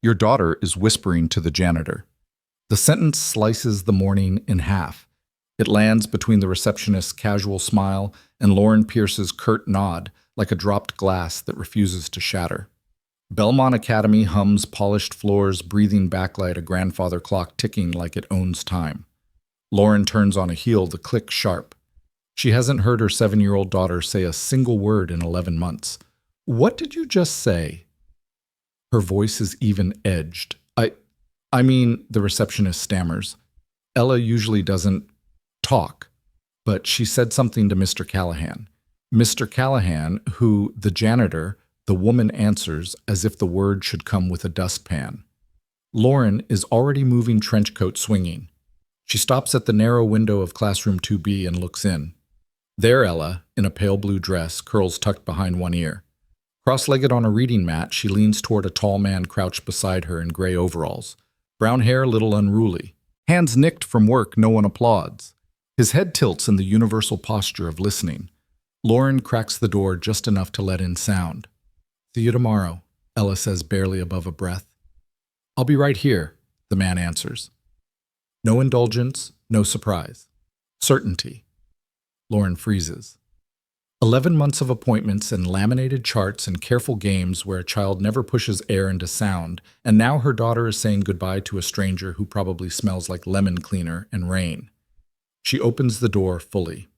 Your daughter is whispering to the janitor. The sentence slices the morning in half. It lands between the receptionist's casual smile and Lauren Pierce's curt nod, like a dropped glass that refuses to shatter. Belmont Academy hums polished floors, breathing backlight, a grandfather clock ticking like it owns time. Lauren turns on a heel, the click sharp. She hasn't heard her 7-year-old daughter say a single word in 11 months. What did you just say? Her voice is even edged. I mean, the receptionist stammers. Ella usually doesn't talk, but she said something to Mr. Callahan. Mr. Callahan, who, the janitor, the woman answers as if the word should come with a dustpan. Lauren is already moving trench coat swinging. She stops at the narrow window of classroom 2B and looks in. There Ella, in a pale blue dress, curls tucked behind one ear. Cross-legged on a reading mat, she leans toward a tall man crouched beside her in gray overalls. Brown hair a little unruly. Hands nicked from work, no one applauds. His head tilts in the universal posture of listening. Lauren cracks the door just enough to let in sound. See you tomorrow, Ella says barely above a breath. I'll be right here, the man answers. No indulgence, no surprise. Certainty. Lauren freezes. 11 months of appointments and laminated charts and careful games where a child never pushes air into sound, and now her daughter is saying goodbye to a stranger who probably smells like lemon cleaner and rain. She opens the door fully.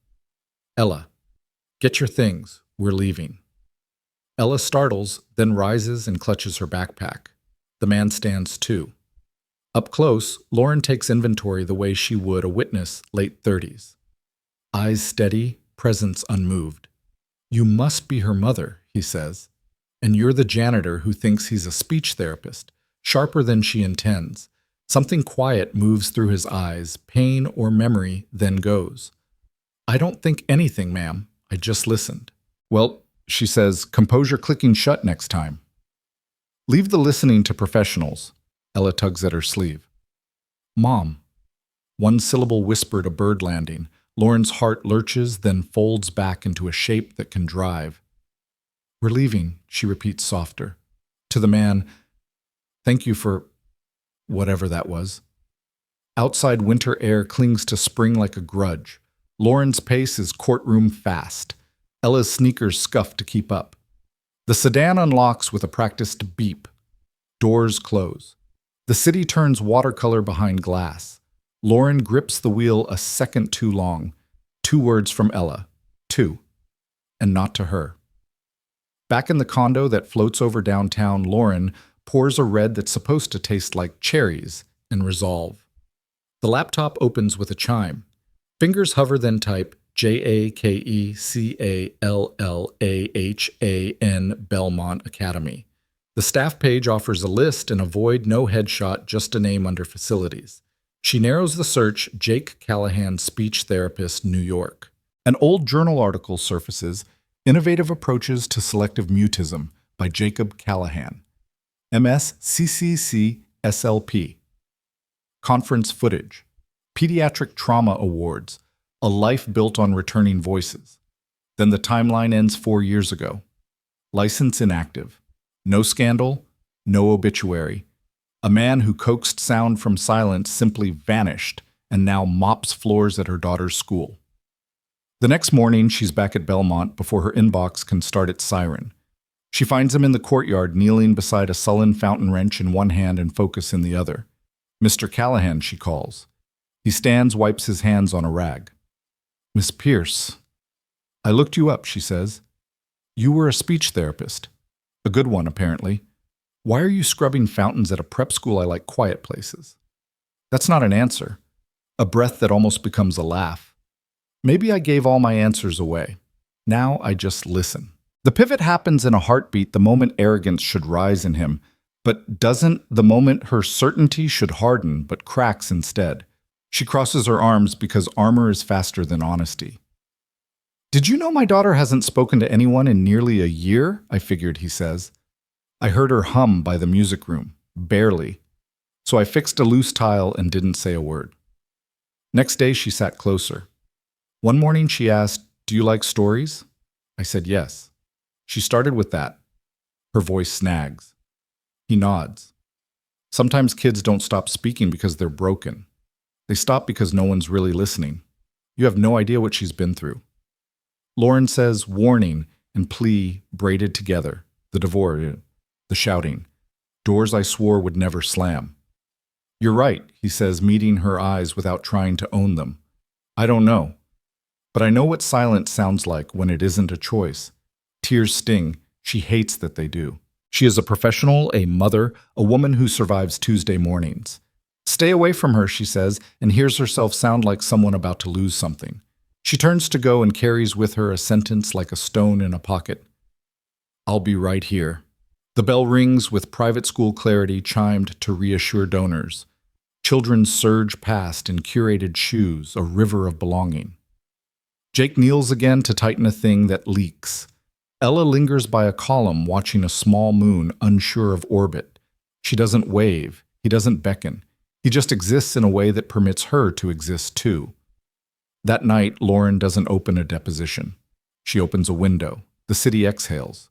Ella, get your things. We're leaving. Ella startles, then rises and clutches her backpack. The man stands too. Up close, Lauren takes inventory the way she would a witness, late 30s. Eyes steady, presence unmoved. You must be her mother, he says. And you're the janitor who thinks he's a speech therapist, sharper than she intends. Something quiet moves through his eyes, pain or memory, then goes. I don't think anything, ma'am. I just listened. Well, she says, composure clicking shut next time. Leave the listening to professionals. Ella tugs at her sleeve. Mom. One syllable whispered, a bird landing. Lauren's heart lurches, then folds back into a shape that can drive. We're leaving, she repeats softer. To the man, thank you for whatever that was. Outside winter air clings to spring like a grudge. Lauren's pace is courtroom fast. Ella's sneakers scuff to keep up. The sedan unlocks with a practiced beep. Doors close. The city turns watercolor behind glass. Lauren grips the wheel a second too long. 2 words from Ella. 2. And not to her. Back in the condo that floats over downtown, Lauren pours a red that's supposed to taste like cherries and resolve. The laptop opens with a chime. Fingers hover, then type JAKECALLAHAN Belmont Academy. The staff page offers a list and a void, no headshot, just a name under facilities. She narrows the search, Jake Callahan, speech therapist, New York. An old journal article surfaces, Innovative Approaches to Selective Mutism by Jacob Callahan. MS-CCC SLP. Conference footage. Pediatric Trauma Awards. A life built on returning voices. Then the timeline ends 4 years ago. License inactive. No scandal, no obituary. A man who coaxed sound from silence simply vanished and now mops floors at her daughter's school. The next morning, she's back at Belmont before her inbox can start its siren. She finds him in the courtyard, kneeling beside a sullen fountain wrench in one hand and focus in the other. Mr. Callahan, she calls. He stands, wipes his hands on a rag. Miss Pierce. I looked you up, she says. You were a speech therapist. A good one, apparently. Why are you scrubbing fountains at a prep school? I like quiet places. That's not an answer. A breath that almost becomes a laugh. Maybe I gave all my answers away. Now I just listen. The pivot happens in a heartbeat the moment arrogance should rise in him, but doesn't the moment her certainty should harden, but cracks instead. She crosses her arms because armor is faster than honesty. Did you know my daughter hasn't spoken to anyone in nearly a year? I figured, he says. I heard her hum by the music room, barely. So I fixed a loose tile and didn't say a word. Next day, she sat closer. One morning, she asked, "Do you like stories?" I said yes. She started with that. Her voice snags. He nods. Sometimes kids don't stop speaking because they're broken. They stop because no one's really listening. You have no idea what she's been through. Lauren says warning and plea braided together, the divorce, the shouting. Doors I swore would never slam. You're right, he says, meeting her eyes without trying to own them. I don't know. But I know what silence sounds like when it isn't a choice. Tears sting. She hates that they do. She is a professional, a mother, a woman who survives Tuesday mornings. Stay away from her, she says, and hears herself sound like someone about to lose something. She turns to go and carries with her a sentence like a stone in a pocket. I'll be right here. The bell rings with private school clarity chimed to reassure donors. Children surge past in curated shoes, a river of belonging. Jake kneels again to tighten a thing that leaks. Ella lingers by a column watching a small moon unsure of orbit. She doesn't wave. He doesn't beckon. He just exists in a way that permits her to exist too. That night, Lauren doesn't open a deposition. She opens a window. The city exhales.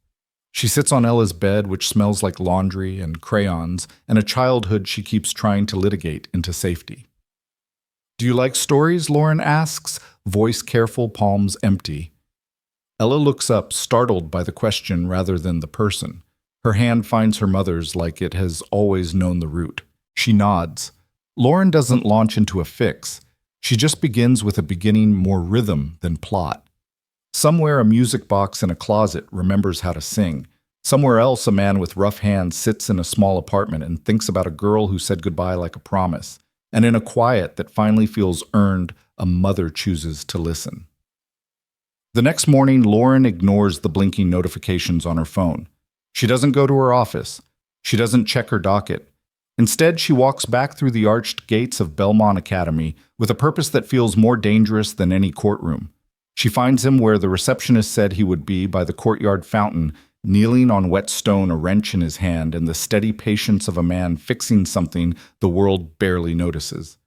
She sits on Ella's bed, which smells like laundry and crayons, and a childhood she keeps trying to litigate into safety. Do you like stories? Lauren asks, voice careful, palms empty. Ella looks up, startled by the question rather than the person. Her hand finds her mother's like it has always known the route. She nods. Lauren doesn't launch into a fix. She just begins with a beginning more rhythm than plot. Somewhere a music box in a closet remembers how to sing. Somewhere else a man with rough hands sits in a small apartment and thinks about a girl who said goodbye like a promise. And in a quiet that finally feels earned, a mother chooses to listen. The next morning, Lauren ignores the blinking notifications on her phone. She doesn't go to her office. She doesn't check her docket. Instead, she walks back through the arched gates of Belmont Academy with a purpose that feels more dangerous than any courtroom. She finds him where the receptionist said he would be, by the courtyard fountain, kneeling on wet stone, a wrench in his hand, and the steady patience of a man fixing something the world barely notices.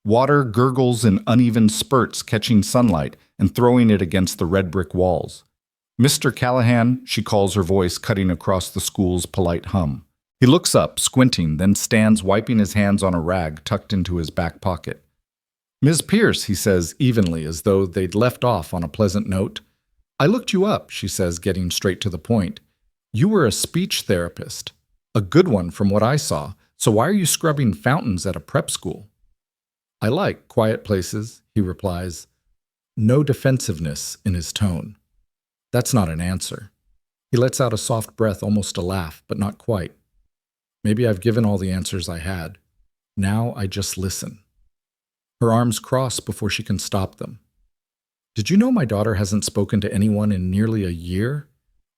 Water gurgles in uneven spurts, catching sunlight and throwing it against the red brick walls. Mr. Callahan, she calls, her voice cutting across the school's polite hum. He looks up, squinting, then stands wiping his hands on a rag tucked into his back pocket. Ms. Pierce, he says evenly, as though they'd left off on a pleasant note. I looked you up, she says, getting straight to the point. You were a speech therapist. A good one from what I saw, so why are you scrubbing fountains at a prep school? I like quiet places, he replies. No defensiveness in his tone. That's not an answer. He lets out a soft breath, almost a laugh, but not quite. Maybe I've given all the answers I had. Now I just listen. Her arms cross before she can stop them. Did you know my daughter hasn't spoken to anyone in nearly a year?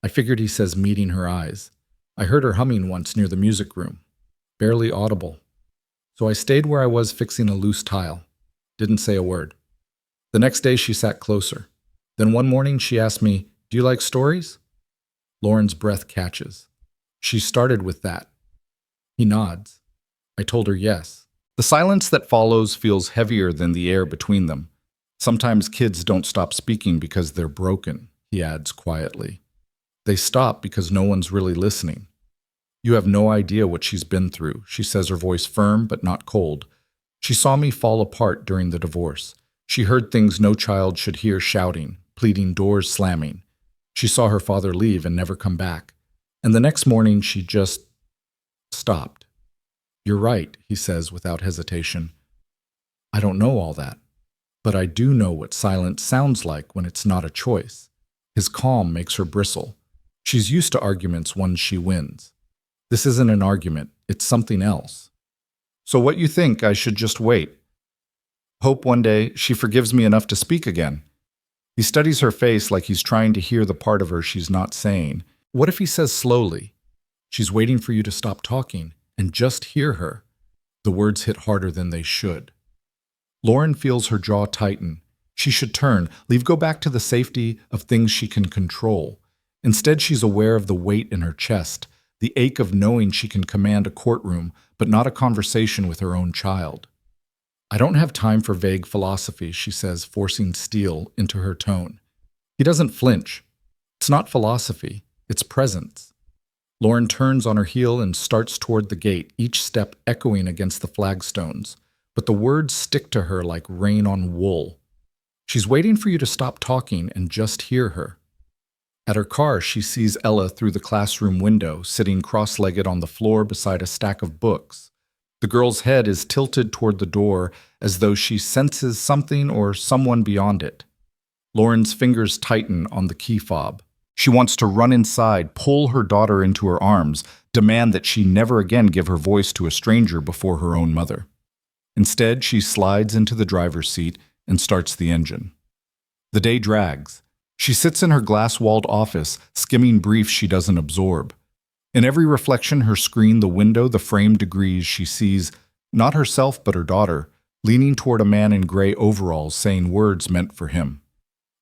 I figured, he says, meeting her eyes. I heard her humming once near the music room. Barely audible. So I stayed where I was fixing a loose tile. Didn't say a word. The next day she sat closer. Then one morning she asked me, do you like stories? Lauren's breath catches. She started with that. He nods. I told her yes. The silence that follows feels heavier than the air between them. Sometimes kids don't stop speaking because they're broken, he adds quietly. They stop because no one's really listening. You have no idea what she's been through, she says, her voice firm but not cold. She saw me fall apart during the divorce. She heard things no child should hear, shouting, pleading, doors slamming. She saw her father leave and never come back. And the next morning she just stopped. You're right, he says without hesitation. I don't know all that, but I do know what silence sounds like when it's not a choice. His calm makes her bristle. She's used to arguments once she wins. This isn't an argument, it's something else. So what you think, I should just wait? Hope one day she forgives me enough to speak again. He studies her face like he's trying to hear the part of her she's not saying. What if he says slowly, she's waiting for you to stop talking and just hear her? The words hit harder than they should. Lauren feels her jaw tighten. She should turn, go back to the safety of things she can control. Instead, she's aware of the weight in her chest, the ache of knowing she can command a courtroom, but not a conversation with her own child. I don't have time for vague philosophy, she says, forcing steel into her tone. He doesn't flinch. It's not philosophy, it's presence. Lauren turns on her heel and starts toward the gate, each step echoing against the flagstones. But the words stick to her like rain on wool. She's waiting for you to stop talking and just hear her. At her car, she sees Ella through the classroom window, sitting cross-legged on the floor beside a stack of books. The girl's head is tilted toward the door as though she senses something or someone beyond it. Lauren's fingers tighten on the key fob. She wants to run inside, pull her daughter into her arms, demand that she never again give her voice to a stranger before her own mother. Instead, she slides into the driver's seat and starts the engine. The day drags. She sits in her glass-walled office, skimming briefs she doesn't absorb. In every reflection, her screen, the window, the framed degrees, she sees not herself but her daughter, leaning toward a man in gray overalls saying words meant for him.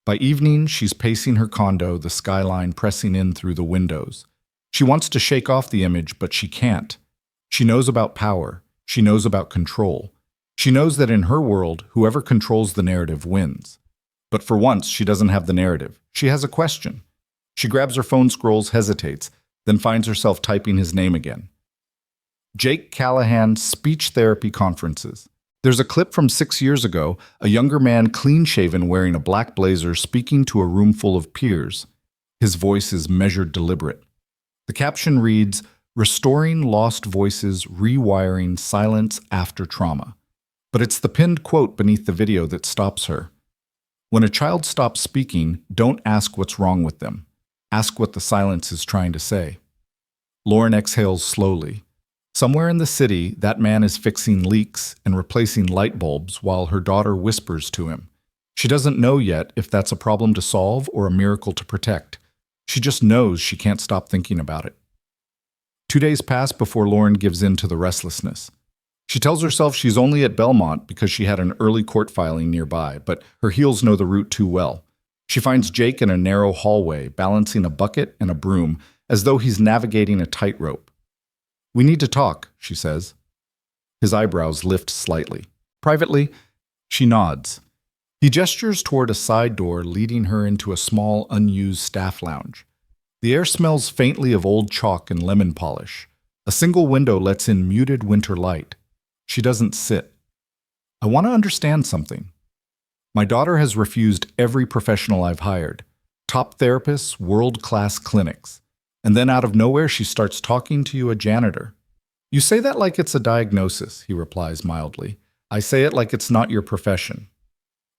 By evening, she's pacing her condo, the skyline pressing in through the windows. She wants to shake off the image, but she can't. She knows about power. She knows about control. She knows that in her world, whoever controls the narrative wins. But for once, she doesn't have the narrative. She has a question. She grabs her phone, scrolls, hesitates, then finds herself typing his name again. Jake Callahan, Speech Therapy Conferences. There's a clip from 6 years ago, a younger man clean-shaven wearing a black blazer speaking to a room full of peers. His voice is measured, deliberate. The caption reads, "Restoring Lost Voices, Rewiring Silence After Trauma." But it's the pinned quote beneath the video that stops her. When a child stops speaking, don't ask what's wrong with them. Ask what the silence is trying to say. Lauren exhales slowly. Somewhere in the city, that man is fixing leaks and replacing light bulbs while her daughter whispers to him. She doesn't know yet if that's a problem to solve or a miracle to protect. She just knows she can't stop thinking about it. 2 days pass before Lauren gives in to the restlessness. She tells herself she's only at Belmont because she had an early court filing nearby, but her heels know the route too well. She finds Jake in a narrow hallway, balancing a bucket and a broom, as though he's navigating a tightrope. "We need to talk," she says. His eyebrows lift slightly. Privately, she nods. He gestures toward a side door leading her into a small, unused staff lounge. The air smells faintly of old chalk and lemon polish. A single window lets in muted winter light. She doesn't sit. "I want to understand something. My daughter has refused every professional I've hired. Top therapists, world-class clinics. And then out of nowhere, she starts talking to you, a janitor. You say that like it's a diagnosis," he replies mildly. "I say it like it's not your profession."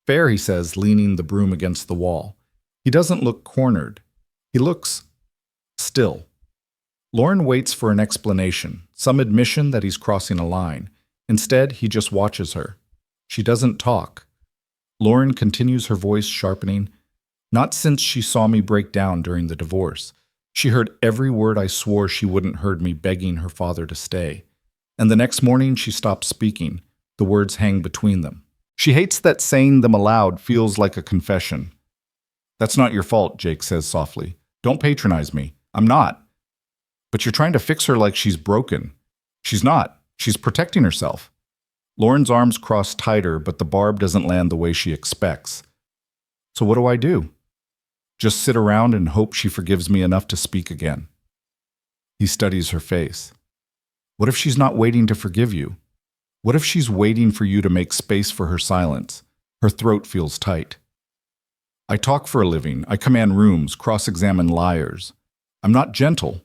"Fair," he says, leaning the broom against the wall. He doesn't look cornered. He looks still. Lauren waits for an explanation, some admission that he's crossing a line. Instead, he just watches her. She doesn't talk. Lauren continues, her voice sharpening. "Not since she saw me break down during the divorce. She heard every word I swore she wouldn't heard me begging her father to stay. And the next morning she stops speaking. The words hang between them. She hates that saying them aloud feels like a confession." "That's not your fault," Jake says softly. "Don't patronize me. I'm not." "But you're trying to fix her like she's broken." "She's not. She's protecting herself." Lauren's arms cross tighter, but the barb doesn't land the way she expects. "So what do I do? Just sit around and hope she forgives me enough to speak again?" He studies her face. "What if she's not waiting to forgive you? What if she's waiting for you to make space for her silence?" Her throat feels tight. "I talk for a living. I command rooms, cross-examine liars. I'm not gentle."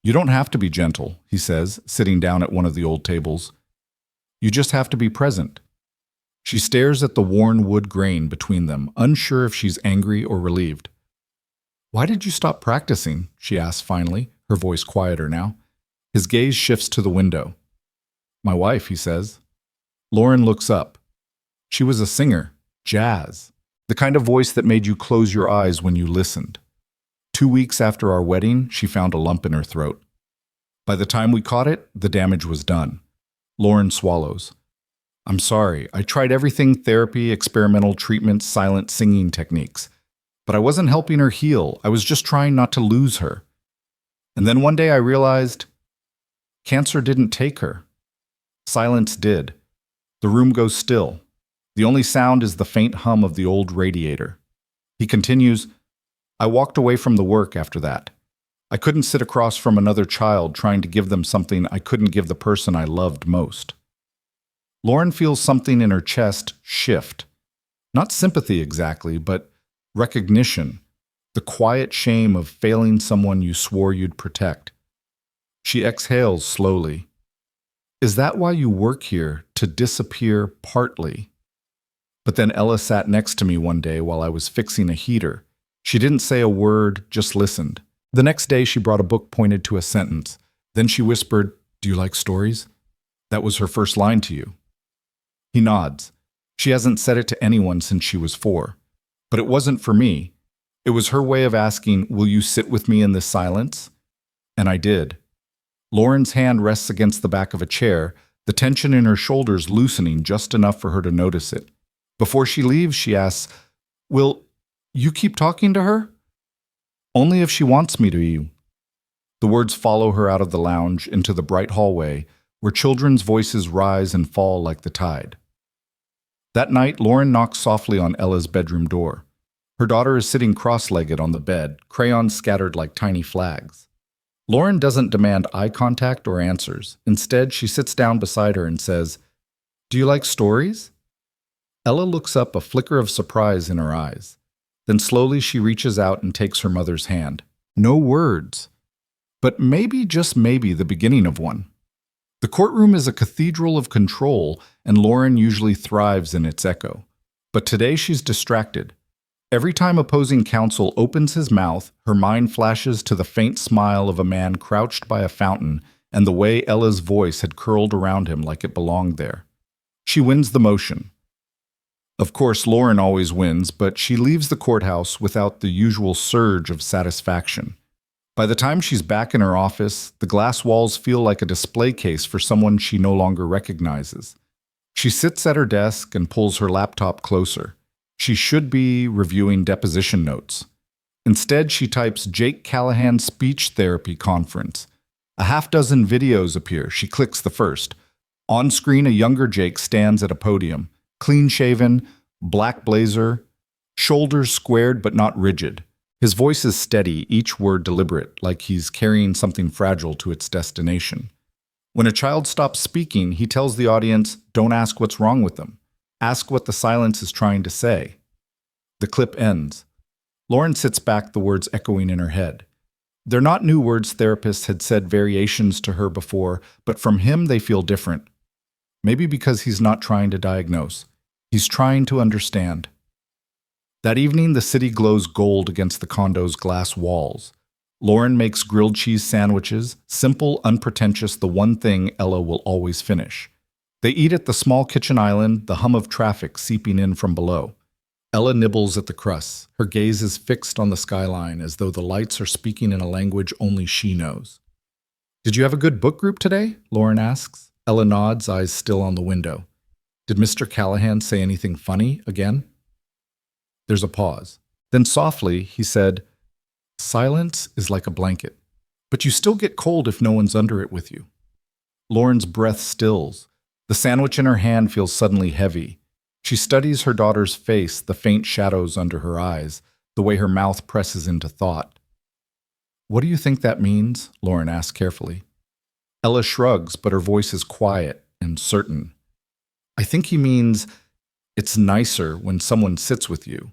"You don't have to be gentle," he says, sitting down at one of the old tables. "You just have to be present." She stares at the worn wood grain between them, unsure if she's angry or relieved. "Why did you stop practicing?" she asks finally, her voice quieter now. His gaze shifts to the window. "My wife," he says. Lauren looks up. She was a singer, jazz, the kind of voice that made you close your eyes when you listened. 2 weeks after our wedding, she found a lump in her throat. By the time we caught it, the damage was done. Lauren swallows. "I'm sorry. I tried everything: therapy, experimental treatments, silent singing techniques. But I wasn't helping her heal. I was just trying not to lose her. And then one day I realized cancer didn't take her. Silence did. The room goes still. The only sound is the faint hum of the old radiator." He continues, "I walked away from the work after that. I couldn't sit across from another child trying to give them something I couldn't give the person I loved most. Lauren feels something in her chest shift. Not sympathy exactly, but recognition. The quiet shame of failing someone you swore you'd protect. She exhales slowly. Is that why you work here, to disappear partly? But then Ella sat next to me one day while I was fixing a heater. She didn't say a word, just listened. The next day she brought a book pointed to a sentence. Then she whispered, "Do you like stories?" That was her first line to you. He nods. She hasn't said it to anyone since she was 4. But it wasn't for me. It was her way of asking, "Will you sit with me in this silence?" And I did. Lauren's hand rests against the back of a chair, the tension in her shoulders loosening just enough for her to notice it. Before she leaves, she asks, "Will you keep talking to her?" "Only if she wants me to, you." The words follow her out of the lounge into the bright hallway, where children's voices rise and fall like the tide. That night, Lauren knocks softly on Ella's bedroom door. Her daughter is sitting cross-legged on the bed, crayons scattered like tiny flags. Lauren doesn't demand eye contact or answers. Instead, she sits down beside her and says, "Do you like stories?" Ella looks up, a flicker of surprise in her eyes. Then slowly she reaches out and takes her mother's hand. No words, but maybe, just maybe, the beginning of one. The courtroom is a cathedral of control, and Lauren usually thrives in its echo. But today she's distracted. Every time opposing counsel opens his mouth, her mind flashes to the faint smile of a man crouched by a fountain and the way Ella's voice had curled around him like it belonged there. She wins the motion. Of course, Lauren always wins, but she leaves the courthouse without the usual surge of satisfaction. By the time she's back in her office, the glass walls feel like a display case for someone she no longer recognizes. She sits at her desk and pulls her laptop closer. She should be reviewing deposition notes. Instead, she types Jake Callahan Speech Therapy Conference. A half-dozen videos appear. She clicks the first. On screen, a younger Jake stands at a podium. Clean-shaven, black blazer, shoulders squared but not rigid. His voice is steady, each word deliberate, like he's carrying something fragile to its destination. When a child stops speaking, he tells the audience, "Don't ask what's wrong with them. Ask what the silence is trying to say." The clip ends. Lauren sits back, the words echoing in her head. They're not new words. Therapists had said variations to her before, but from him they feel different. Maybe because he's not trying to diagnose. He's trying to understand. That evening, the city glows gold against the condo's glass walls. Lauren makes grilled cheese sandwiches, simple, unpretentious, the one thing Ella will always finish. They eat at the small kitchen island, the hum of traffic seeping in from below. Ella nibbles at the crusts. Her gaze is fixed on the skyline, as though the lights are speaking in a language only she knows. "Did you have a good book group today?" Lauren asks. Ella nods, eyes still on the window. "Did Mr. Callahan say anything funny again?" There's a pause. Then softly, he said, "Silence is like a blanket, but you still get cold if no one's under it with you." Lauren's breath stills. The sandwich in her hand feels suddenly heavy. She studies her daughter's face, the faint shadows under her eyes, the way her mouth presses into thought. "What do you think that means?" Lauren asks carefully. Ella shrugs, but her voice is quiet and certain. "I think he means it's nicer when someone sits with you."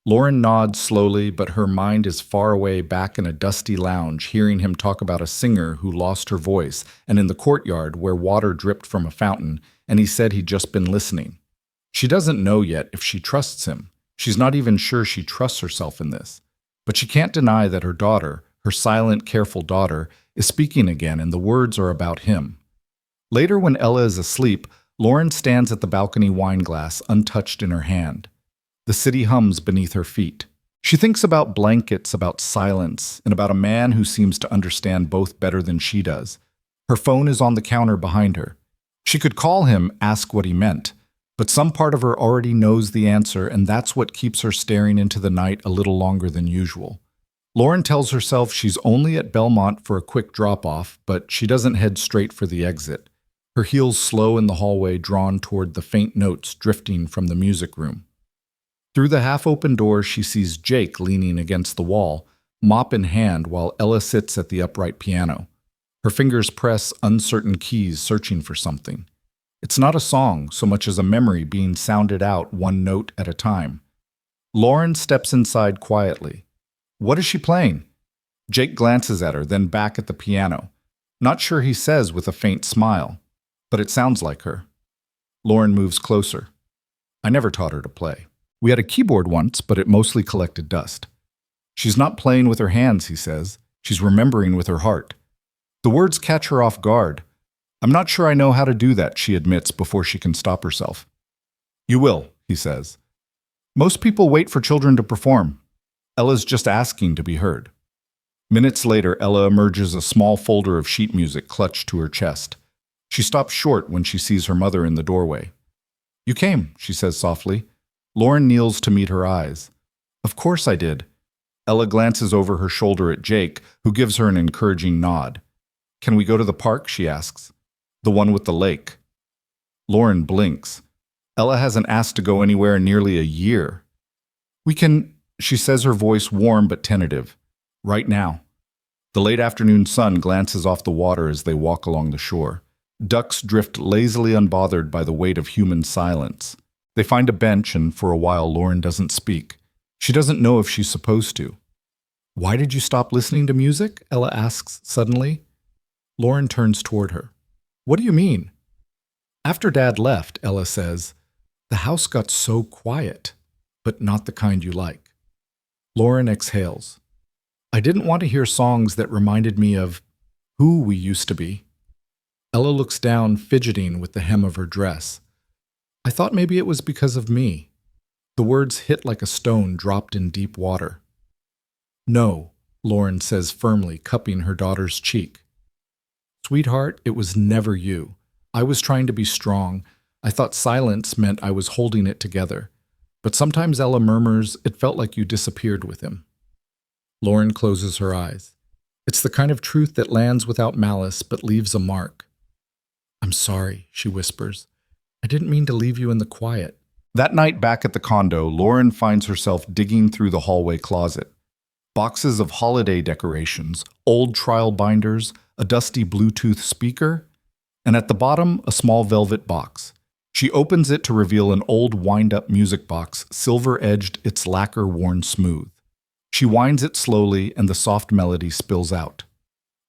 Lauren nods slowly, but her mind is far away back in a dusty lounge, hearing him talk about a singer who lost her voice, and in the courtyard where water dripped from a fountain, and he said he'd just been listening. She doesn't know yet if she trusts him. She's not even sure she trusts herself in this. But she can't deny that her daughter, her silent, careful daughter, is speaking again, and the words are about him. Later, when Ella is asleep, Lauren stands at the balcony wine glass, untouched in her hand. The city hums beneath her feet. She thinks about blankets, about silence, and about a man who seems to understand both better than she does. Her phone is on the counter behind her. She could call him, ask what he meant, but some part of her already knows the answer, and that's what keeps her staring into the night a little longer than usual. Lauren tells herself she's only at Belmont for a quick drop-off, but she doesn't head straight for the exit. Her heels slow in the hallway, drawn toward the faint notes drifting from the music room. Through the half-open door, she sees Jake leaning against the wall, mop in hand, while Ella sits at the upright piano. Her fingers press uncertain keys, searching for something. It's not a song so much as a memory being sounded out one note at a time. Lauren steps inside quietly. What is she playing? Jake glances at her, then back at the piano. Not sure he says with a faint smile, but it sounds like her. Lauren moves closer. I never taught her to play. We had a keyboard once, but it mostly collected dust. She's not playing with her hands, he says. She's remembering with her heart. The words catch her off guard. I'm not sure I know how to do that, she admits before she can stop herself. You will, he says. Most people wait for children to perform. Ella's just asking to be heard. Minutes later, Ella emerges a small folder of sheet music clutched to her chest. She stops short when she sees her mother in the doorway. You came, she says softly. Lauren kneels to meet her eyes. Of course I did. Ella glances over her shoulder at Jake, who gives her an encouraging nod. Can we go to the park, she asks. The one with the lake. Lauren blinks. Ella hasn't asked to go anywhere in nearly a year. We can, she says, her voice warm but tentative. Right now. The late afternoon sun glances off the water as they walk along the shore. Ducks drift lazily unbothered by the weight of human silence. They find a bench, and for a while Lauren doesn't speak. She doesn't know if she's supposed to. Why did you stop listening to music? Ella asks suddenly. Lauren turns toward her. What do you mean? After Dad left, Ella says, the house got so quiet, but not the kind you like. Lauren exhales. I didn't want to hear songs that reminded me of who we used to be. Ella looks down, fidgeting with the hem of her dress. I thought maybe it was because of me. The words hit like a stone dropped in deep water. No, Lauren says firmly, cupping her daughter's cheek. Sweetheart, it was never you. I was trying to be strong. I thought silence meant I was holding it together. But sometimes Ella murmurs, it felt like you disappeared with him. Lauren closes her eyes. It's the kind of truth that lands without malice but leaves a mark. I'm sorry, she whispers. I didn't mean to leave you in the quiet. That night back at the condo, Lauren finds herself digging through the hallway closet. Boxes of holiday decorations, old trial binders, a dusty Bluetooth speaker, and at the bottom, a small velvet box. She opens it to reveal an old wind-up music box, silver-edged, its lacquer worn smooth. She winds it slowly, and the soft melody spills out.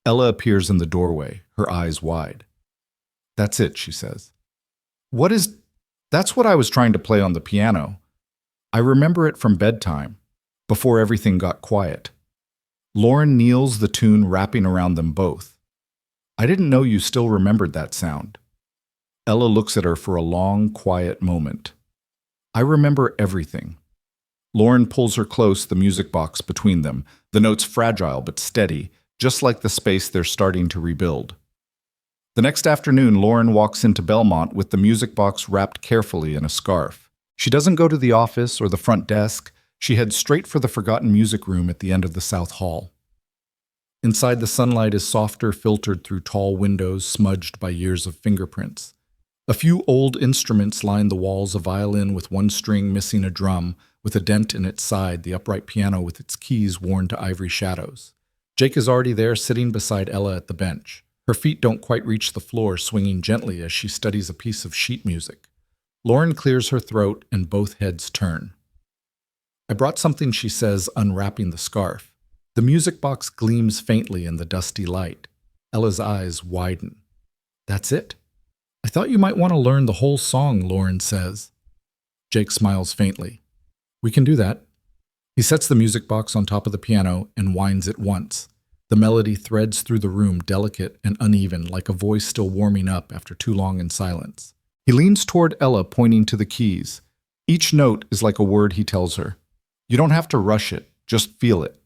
Ella appears in the doorway, her eyes wide. That's it, she says. That's what I was trying to play on the piano. I remember it from bedtime, before everything got quiet. Lauren kneels, the tune wrapping around them both. I didn't know you still remembered that sound. Ella looks at her for a long, quiet moment. I remember everything. Lauren pulls her close, the music box between them, the notes fragile but steady, just like the space they're starting to rebuild. The next afternoon, Lauren walks into Belmont with the music box wrapped carefully in a scarf. She doesn't go to the office or the front desk. She heads straight for the forgotten music room at the end of the South Hall. Inside, the sunlight is softer, filtered through tall windows smudged by years of fingerprints. A few old instruments line the walls, a violin with one string missing a drum, with a dent in its side, the upright piano with its keys worn to ivory shadows. Jake is already there, sitting beside Ella at the bench. Her feet don't quite reach the floor, swinging gently as she studies a piece of sheet music. Lauren clears her throat, and both heads turn. I brought something, she says, unwrapping the scarf. The music box gleams faintly in the dusty light. Ella's eyes widen. That's it? I thought you might want to learn the whole song, Lauren says. Jake smiles faintly. We can do that. He sets the music box on top of the piano and winds it once. The melody threads through the room, delicate and uneven, like a voice still warming up after too long in silence. He leans toward Ella, pointing to the keys. Each note is like a word he tells her. You don't have to rush it, just feel it.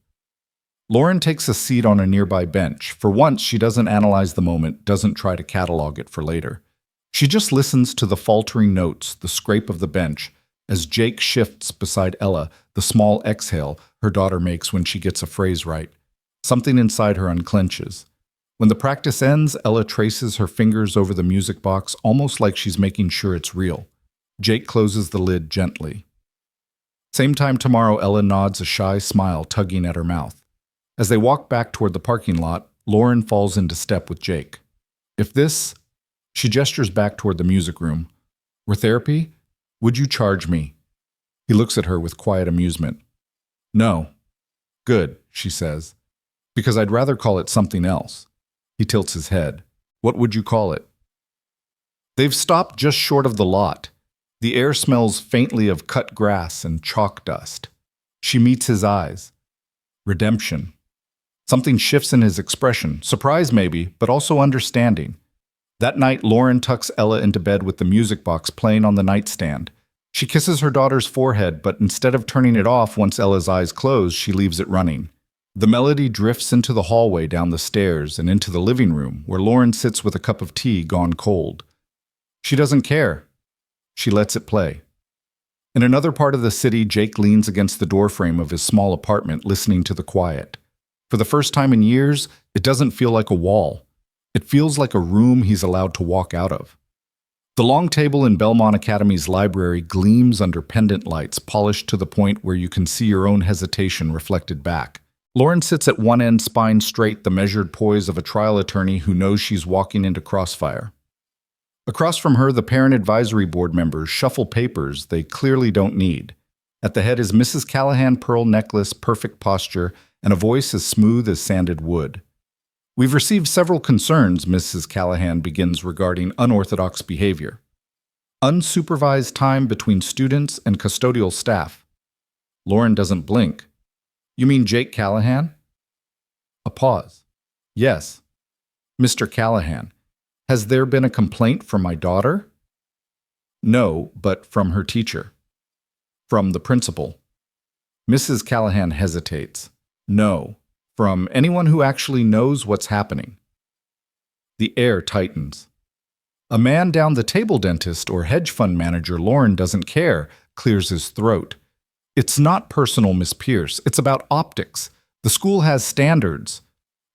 Lauren takes a seat on a nearby bench. For once, she doesn't analyze the moment, doesn't try to catalog it for later. She just listens to the faltering notes, the scrape of the bench, as Jake shifts beside Ella, the small exhale her daughter makes when she gets a phrase right. Something inside her unclenches. When the practice ends, Ella traces her fingers over the music box, almost like she's making sure it's real. Jake closes the lid gently. Same time tomorrow, Ella nods, a shy smile tugging at her mouth. As they walk back toward the parking lot, Lauren falls into step with Jake. If this, she gestures back toward the music room, were therapy, would you charge me? He looks at her with quiet amusement. No. Good, she says. Because I'd rather call it something else. He tilts his head. What would you call it? They've stopped just short of the lot. The air smells faintly of cut grass and chalk dust. She meets his eyes. Redemption. Something shifts in his expression, surprise maybe, but also understanding. That night, Lauren tucks Ella into bed with the music box playing on the nightstand. She kisses her daughter's forehead, but instead of turning it off once Ella's eyes close, she leaves it running. The melody drifts into the hallway down the stairs and into the living room, where Lauren sits with a cup of tea gone cold. She doesn't care. She lets it play. In another part of the city, Jake leans against the doorframe of his small apartment, listening to the quiet. For the first time in years, it doesn't feel like a wall. It feels like a room he's allowed to walk out of. The long table in Belmont Academy's library gleams under pendant lights, polished to the point where you can see your own hesitation reflected back. Lauren sits at one end, spine straight, the measured poise of a trial attorney who knows she's walking into crossfire. Across from her, the parent advisory board members shuffle papers they clearly don't need. At the head is Mrs. Callahan, pearl necklace, perfect posture, and a voice as smooth as sanded wood. We've received several concerns, Mrs. Callahan begins, regarding unorthodox behavior. Unsupervised time between students and custodial staff. Lauren doesn't blink. You mean Jake Callahan? A pause. Yes. Mr. Callahan, has there been a complaint from my daughter? No, but from her teacher. From the principal. Mrs. Callahan hesitates. No. From anyone who actually knows what's happening. The air tightens. A man down the table, dentist or hedge fund manager, Lauren doesn't care, clears his throat. It's not personal, Miss Pierce. It's about optics. The school has standards.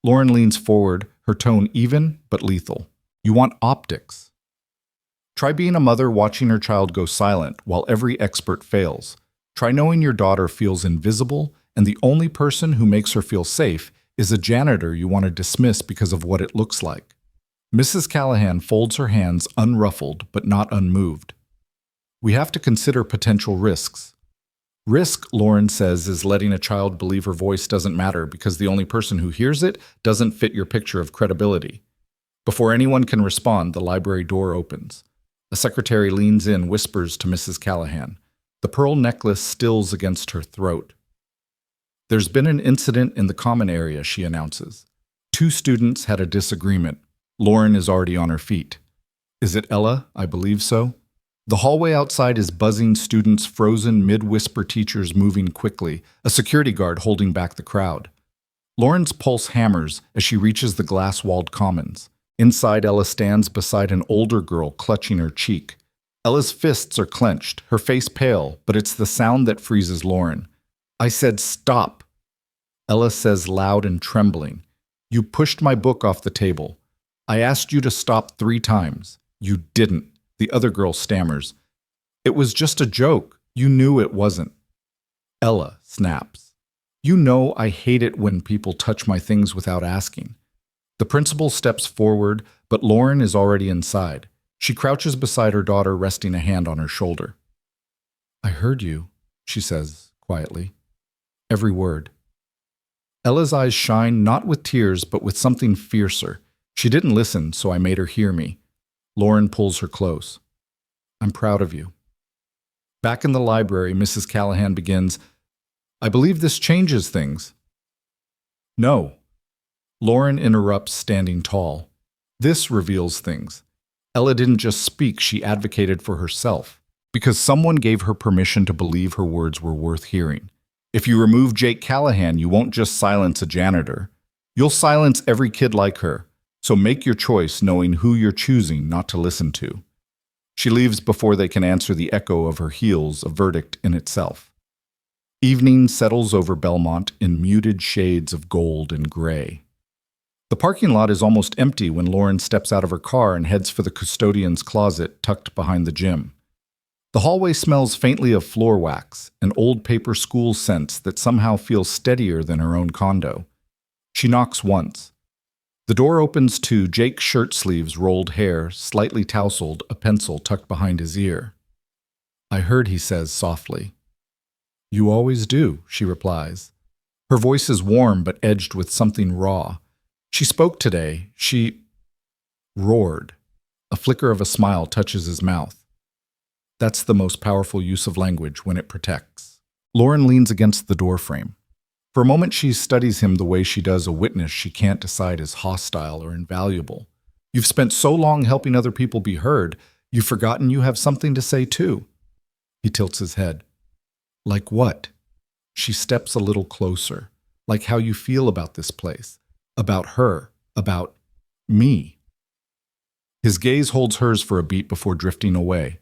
Lauren leans forward, her tone even but lethal. You want optics. Try being a mother watching her child go silent while every expert fails. Try knowing your daughter feels invisible, and the only person who makes her feel safe is a janitor you want to dismiss because of what it looks like. Mrs. Callahan folds her hands, unruffled but not unmoved. We have to consider potential risks. Risk, Lauren says, is letting a child believe her voice doesn't matter because the only person who hears it doesn't fit your picture of credibility. Before anyone can respond, the library door opens. A secretary leans in, whispers to Mrs. Callahan. The pearl necklace stills against her throat. There's been an incident in the common area, she announces. 2 students had a disagreement. Lauren is already on her feet. Is it Ella? I believe so. The hallway outside is buzzing, students frozen, mid-whisper, teachers moving quickly, a security guard holding back the crowd. Lauren's pulse hammers as she reaches the glass-walled commons. Inside, Ella stands beside an older girl clutching her cheek. Ella's fists are clenched, her face pale, but it's the sound that freezes Lauren. I said stop. Ella says loud and trembling. You pushed my book off the table. I asked you to stop 3 times. You didn't. The other girl stammers. It was just a joke. You knew it wasn't. Ella snaps. You know I hate it when people touch my things without asking. The principal steps forward, but Lauren is already inside. She crouches beside her daughter, resting a hand on her shoulder. I heard you, she says quietly. Every word. Ella's eyes shine not with tears, but with something fiercer. She didn't listen, so I made her hear me. Lauren pulls her close. I'm proud of you. Back in the library, Mrs. Callahan begins, I believe this changes things. No. Lauren interrupts, standing tall. This reveals things. Ella didn't just speak, she advocated for herself. Because someone gave her permission to believe her words were worth hearing. If you remove Jake Callahan, you won't just silence a janitor. You'll silence every kid like her. So make your choice knowing who you're choosing not to listen to. She leaves before they can answer the echo of her heels, a verdict in itself. Evening settles over Belmont in muted shades of gold and gray. The parking lot is almost empty when Lauren steps out of her car and heads for the custodian's closet tucked behind the gym. The hallway smells faintly of floor wax, an old paper school scent that somehow feels steadier than her own condo. She knocks once. The door opens to Jake's shirt sleeves, rolled hair, slightly tousled, a pencil tucked behind his ear. "I heard," he says softly. "You always do," she replies. Her voice is warm but edged with something raw. "She spoke today. She roared." A flicker of a smile touches his mouth. That's the most powerful use of language when it protects. Lauren leans against the doorframe. For a moment, she studies him the way she does a witness she can't decide is hostile or invaluable. You've spent so long helping other people be heard, you've forgotten you have something to say too. He tilts his head. Like what? She steps a little closer. Like how you feel about this place, about her, about me. His gaze holds hers for a beat before drifting away.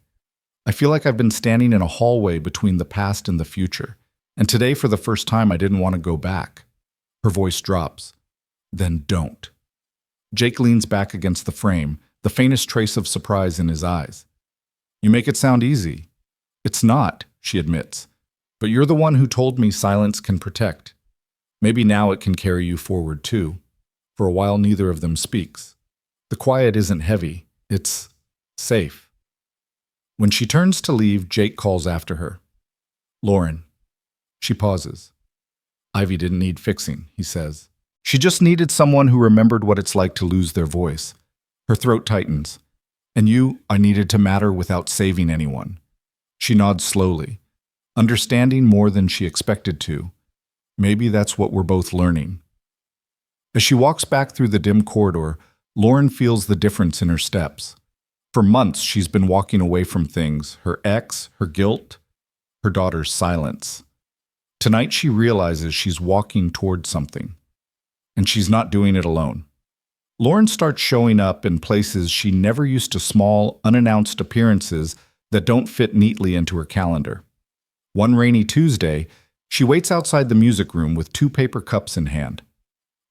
I feel like I've been standing in a hallway between the past and the future, and today for the first time I didn't want to go back. Her voice drops. Then don't. Jake leans back against the frame, the faintest trace of surprise in his eyes. You make it sound easy. It's not, she admits. But you're the one who told me silence can protect. Maybe now it can carry you forward too. For a while neither of them speaks. The quiet isn't heavy, it's safe. When she turns to leave, Jake calls after her. Lauren. She pauses. Ivy didn't need fixing, he says. She just needed someone who remembered what it's like to lose their voice. Her throat tightens. And you, I needed to matter without saving anyone. She nods slowly, understanding more than she expected to. Maybe that's what we're both learning. As she walks back through the dim corridor, Lauren feels the difference in her steps. For months, she's been walking away from things, her ex, her guilt, her daughter's silence. Tonight, she realizes she's walking toward something, and she's not doing it alone. Lauren starts showing up in places she never used to, small, unannounced appearances that don't fit neatly into her calendar. One rainy Tuesday, she waits outside the music room with 2 paper cups in hand.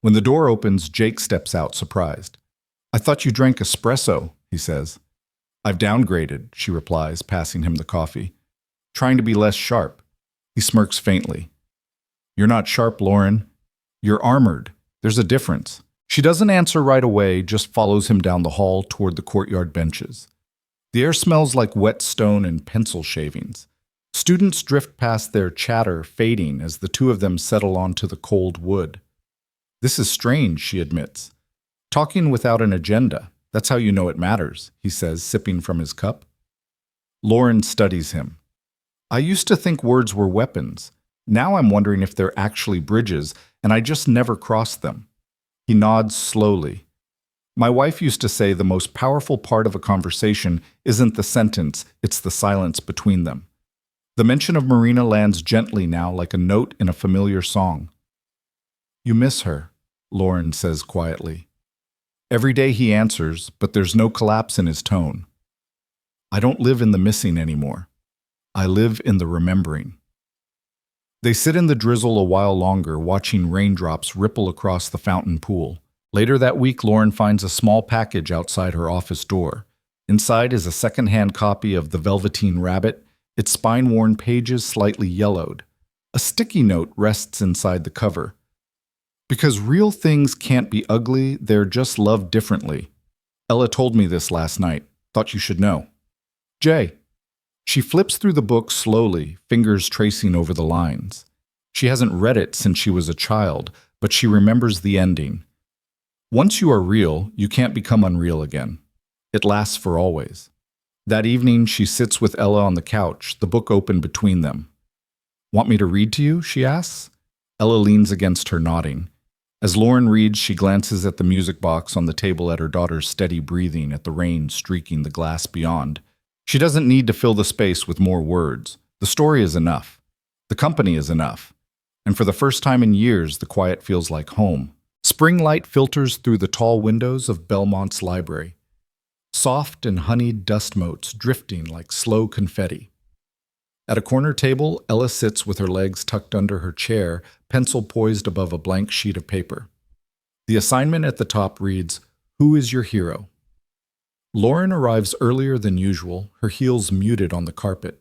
When the door opens, Jake steps out, surprised. I thought you drank espresso, he says. I've downgraded, she replies, passing him the coffee. Trying to be less sharp. He smirks faintly. You're not sharp, Lauren. You're armored. There's a difference. She doesn't answer right away, just follows him down the hall toward the courtyard benches. The air smells like wet stone and pencil shavings. Students drift past, their chatter fading as the two of them settle onto the cold wood. This is strange, she admits. Talking without an agenda. That's how you know it matters, he says, sipping from his cup. Lauren studies him. I used to think words were weapons. Now I'm wondering if they're actually bridges, and I just never crossed them. He nods slowly. My wife used to say the most powerful part of a conversation isn't the sentence, it's the silence between them. The mention of Marina lands gently now like a note in a familiar song. You miss her, Lauren says quietly. Every day he answers, but there's no collapse in his tone. I don't live in the missing anymore. I live in the remembering. They sit in the drizzle a while longer, watching raindrops ripple across the fountain pool. Later that week, Lauren finds a small package outside her office door. Inside is a second-hand copy of The Velveteen Rabbit, its spine-worn pages slightly yellowed. A sticky note rests inside the cover. Because real things can't be ugly, they're just loved differently. Ella told me this last night. Thought you should know. Jay. She flips through the book slowly, fingers tracing over the lines. She hasn't read it since she was a child, but she remembers the ending. Once you are real, you can't become unreal again. It lasts for always. That evening, she sits with Ella on the couch, the book open between them. Want me to read to you? She asks. Ella leans against her, nodding. As Lauren reads, she glances at the music box on the table, at her daughter's steady breathing, at the rain streaking the glass beyond. She doesn't need to fill the space with more words. The story is enough. The company is enough. And for the first time in years, the quiet feels like home. Spring light filters through the tall windows of Belmont's library. Soft and honeyed dust motes drifting like slow confetti. At a corner table, Ella sits with her legs tucked under her chair, pencil poised above a blank sheet of paper. The assignment at the top reads, Who is your hero? Lauren arrives earlier than usual, her heels muted on the carpet.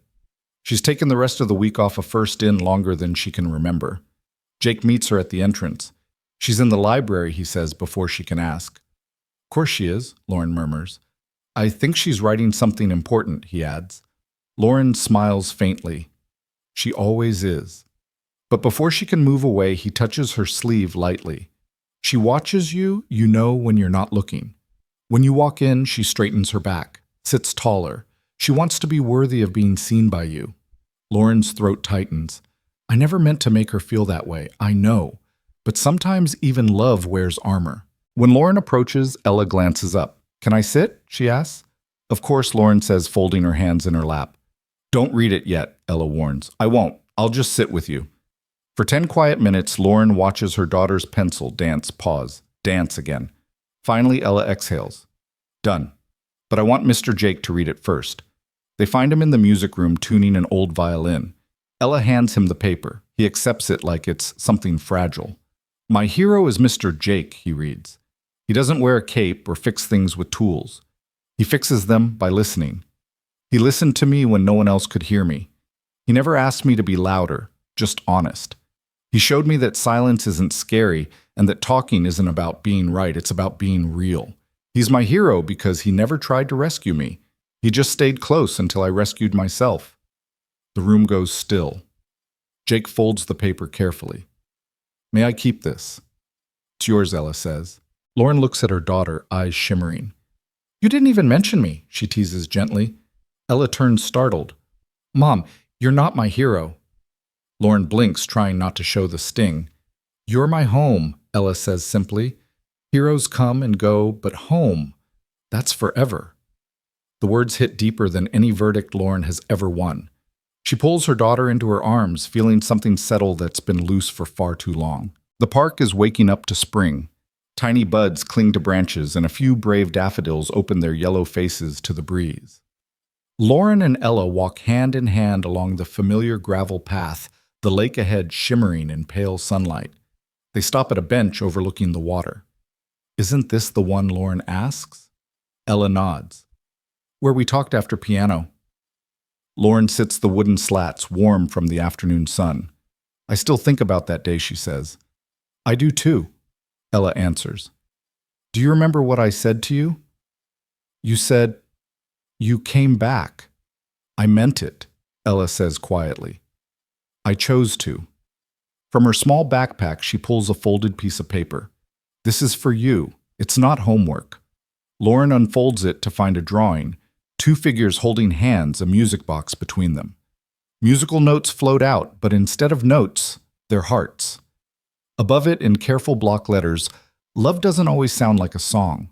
She's taken the rest of the week off a first in longer than she can remember. Jake meets her at the entrance. She's in the library, he says before she can ask. Of course she is, Lauren murmurs. I think she's writing something important, he adds. Lauren smiles faintly. She always is. But before she can move away, he touches her sleeve lightly. She watches you, you know when you're not looking. When you walk in, she straightens her back, sits taller. She wants to be worthy of being seen by you. Lauren's throat tightens. I never meant to make her feel that way, I know. But sometimes even love wears armor. When Lauren approaches, Ella glances up. Can I sit? She asks. Of course, Lauren says, folding her hands in her lap. Don't read it yet, Ella warns. I won't. I'll just sit with you. For 10 quiet minutes, Lauren watches her daughter's pencil dance again. Finally, Ella exhales. Done. But I want Mr. Jake to read it first. They find him in the music room tuning an old violin. Ella hands him the paper. He accepts it like it's something fragile. My hero is Mr. Jake, he reads. He doesn't wear a cape or fix things with tools. He fixes them by listening. He listened to me when no one else could hear me. He never asked me to be louder, just honest. He showed me that silence isn't scary and that talking isn't about being right, it's about being real. He's my hero because he never tried to rescue me. He just stayed close until I rescued myself. The room goes still. Jake folds the paper carefully. May I keep this? It's yours, Ella says. Lauren looks at her daughter, eyes shimmering. You didn't even mention me, she teases gently. Ella turns startled. Mom, you're not my hero. Lauren blinks, trying not to show the sting. You're my home, Ella says simply. Heroes come and go, but home, that's forever. The words hit deeper than any verdict Lauren has ever won. She pulls her daughter into her arms, feeling something settle that's been loose for far too long. The park is waking up to spring. Tiny buds cling to branches, and a few brave daffodils open their yellow faces to the breeze. Lauren and Ella walk hand in hand along the familiar gravel path, the lake ahead shimmering in pale sunlight. They stop at a bench overlooking the water. Isn't this the one, Lauren asks? Ella nods. Where we talked after piano. Lauren sits the wooden slats, warm from the afternoon sun. I still think about that day, she says. I do too, Ella answers. Do you remember what I said to you? You said, you came back. I meant it, Ella says quietly. I chose to. From her small backpack, she pulls a folded piece of paper. This is for you. It's not homework. Lauren unfolds it to find a drawing, 2 figures holding hands, a music box between them. Musical notes float out, but instead of notes, they're hearts. Above it, in careful block letters, love doesn't always sound like a song.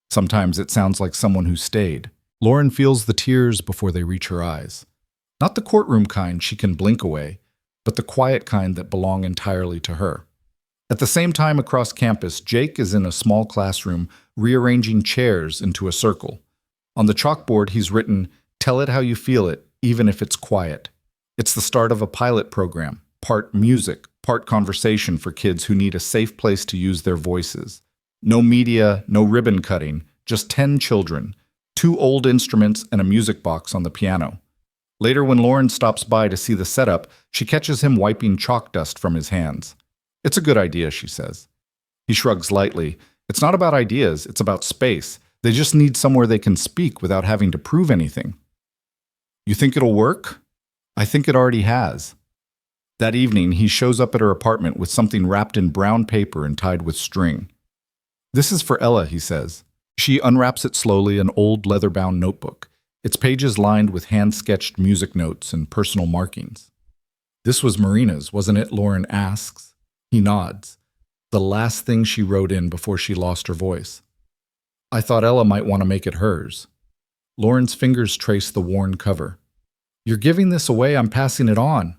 Sometimes it sounds like someone who stayed. Lauren feels the tears before they reach her eyes. Not the courtroom kind she can blink away, but the quiet kind that belong entirely to her. At the same time across campus, Jake is in a small classroom rearranging chairs into a circle. On the chalkboard, he's written, "Tell it how you feel it, even if it's quiet." It's the start of a pilot program, part music, part conversation for kids who need a safe place to use their voices. No media, no ribbon cutting, just 10 children, 2 old instruments and a music box on the piano. Later, when Lauren stops by to see the setup, she catches him wiping chalk dust from his hands. It's a good idea, she says. He shrugs lightly. It's not about ideas, it's about space. They just need somewhere they can speak without having to prove anything. You think it'll work? I think it already has. That evening, he shows up at her apartment with something wrapped in brown paper and tied with string. This is for Ella, he says. She unwraps it slowly, an old leather-bound notebook. Its pages lined with hand-sketched music notes and personal markings. This was Marina's, wasn't it? Lauren asks. He nods. The last thing she wrote in before she lost her voice. I thought Ella might want to make it hers. Lauren's fingers trace the worn cover. You're giving this away, I'm passing it on.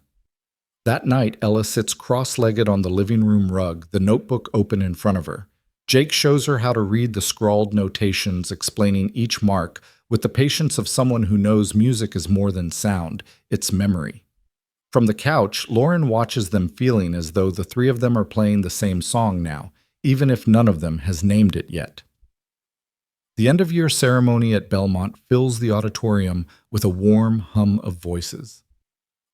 That night, Ella sits cross-legged on the living room rug, the notebook open in front of her. Jake shows her how to read the scrawled notations explaining each mark with the patience of someone who knows music is more than sound, it's memory. From the couch, Lauren watches them, feeling as though the 3 of them are playing the same song now, even if none of them has named it yet. The end-of-year ceremony at Belmont fills the auditorium with a warm hum of voices.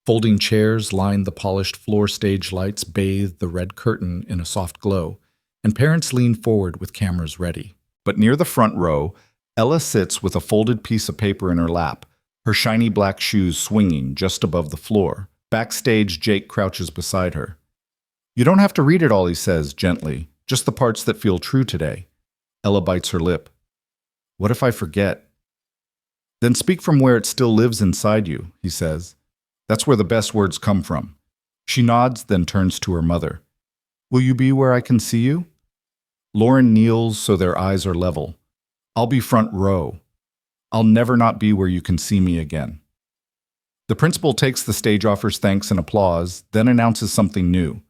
Folding chairs line the polished floor, stage lights bathe the red curtain in a soft glow. and parents lean forward with cameras ready. But near the front row, Ella sits with a folded piece of paper in her lap, her shiny black shoes swinging just above the floor. Backstage, Jake crouches beside her. "You don't have to read it all," he says gently, "just the parts that feel true today." Ella bites her lip. "What if I forget?" "Then speak from where it still lives inside you," he says. "That's where the best words come from." She nods, then turns to her mother. "Will you be where I can see you?" Lauren kneels so their eyes are level. "I'll be front row. I'll never not be where you can see me again." The principal takes the stage, offers thanks and applause, then announces something new.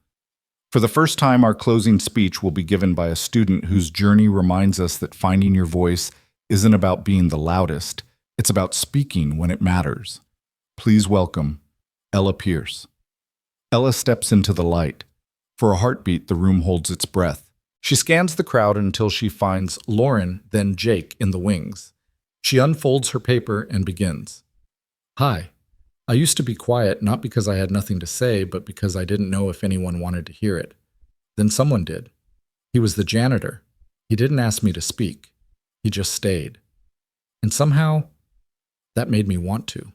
For the first time, our closing speech will be given by a student whose journey reminds us that finding your voice isn't about being the loudest, it's about speaking when it matters. Please welcome Ella Pierce. Ella steps into the light. For a heartbeat, the room holds its breath. She scans the crowd until she finds Lauren, then Jake, in the wings. She unfolds her paper and begins. "Hi. I used to be quiet, not because I had nothing to say, but because I didn't know if anyone wanted to hear it. Then someone did. He was the janitor. He didn't ask me to speak. He just stayed. And somehow, that made me want to."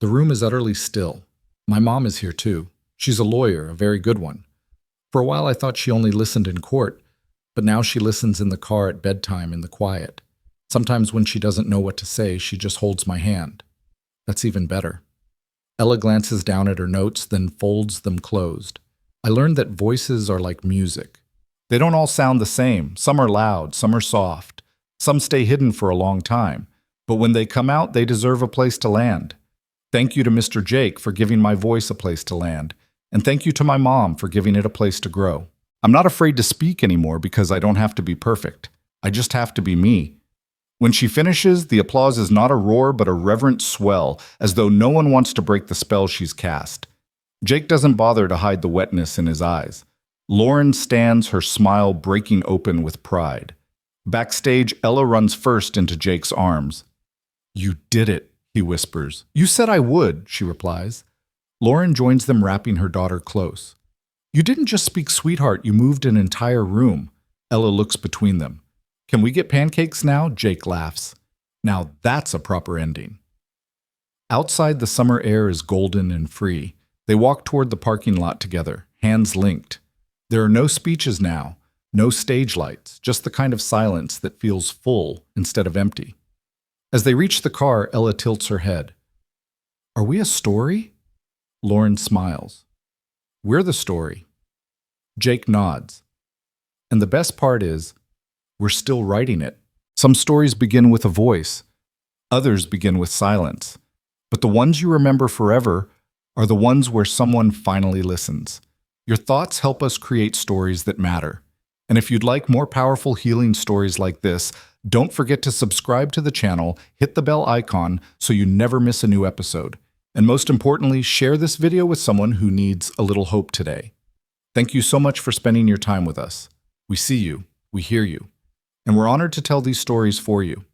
The room is utterly still. My mom is here too. She's a lawyer, a very good one. For a while I thought she only listened in court, but now she listens in the car at bedtime in the quiet. Sometimes when she doesn't know what to say, she just holds my hand. That's even better. Ella glances down at her notes, then folds them closed. I learned that voices are like music. They don't all sound the same. Some are loud, some are soft. Some stay hidden for a long time. But when they come out, they deserve a place to land. Thank you to Mr. Jake for giving my voice a place to land. And thank you to my mom for giving it a place to grow. I'm not afraid to speak anymore because I don't have to be perfect. I just have to be me. When she finishes, the applause is not a roar but a reverent swell, as though no one wants to break the spell she's cast. Jake doesn't bother to hide the wetness in his eyes. Lauren stands, her smile breaking open with pride. Backstage, Ella runs first into Jake's arms. "You did it," he whispers. "You said I would," she replies. Lauren joins them, wrapping her daughter close. "You didn't just speak sweetheart, you moved an entire room." Ella looks between them. "Can we get pancakes now?" Jake laughs. Now that's a proper ending. Outside, the summer air is golden and free. They walk toward the parking lot together, hands linked. There are no speeches now, no stage lights, just the kind of silence that feels full instead of empty. As they reach the car, Ella tilts her head. "Are we a story?" Lauren smiles. "We're the story." Jake nods. And the best part is, we're still writing it. Some stories begin with a voice. Others begin with silence. But the ones you remember forever are the ones where someone finally listens. Your thoughts help us create stories that matter. And if you'd like more powerful healing stories like this, don't forget to subscribe to the channel, hit the bell icon so you never miss a new episode. And most importantly, share this video with someone who needs a little hope today. Thank you so much for spending your time with us. We see you, we hear you, and we're honored to tell these stories for you.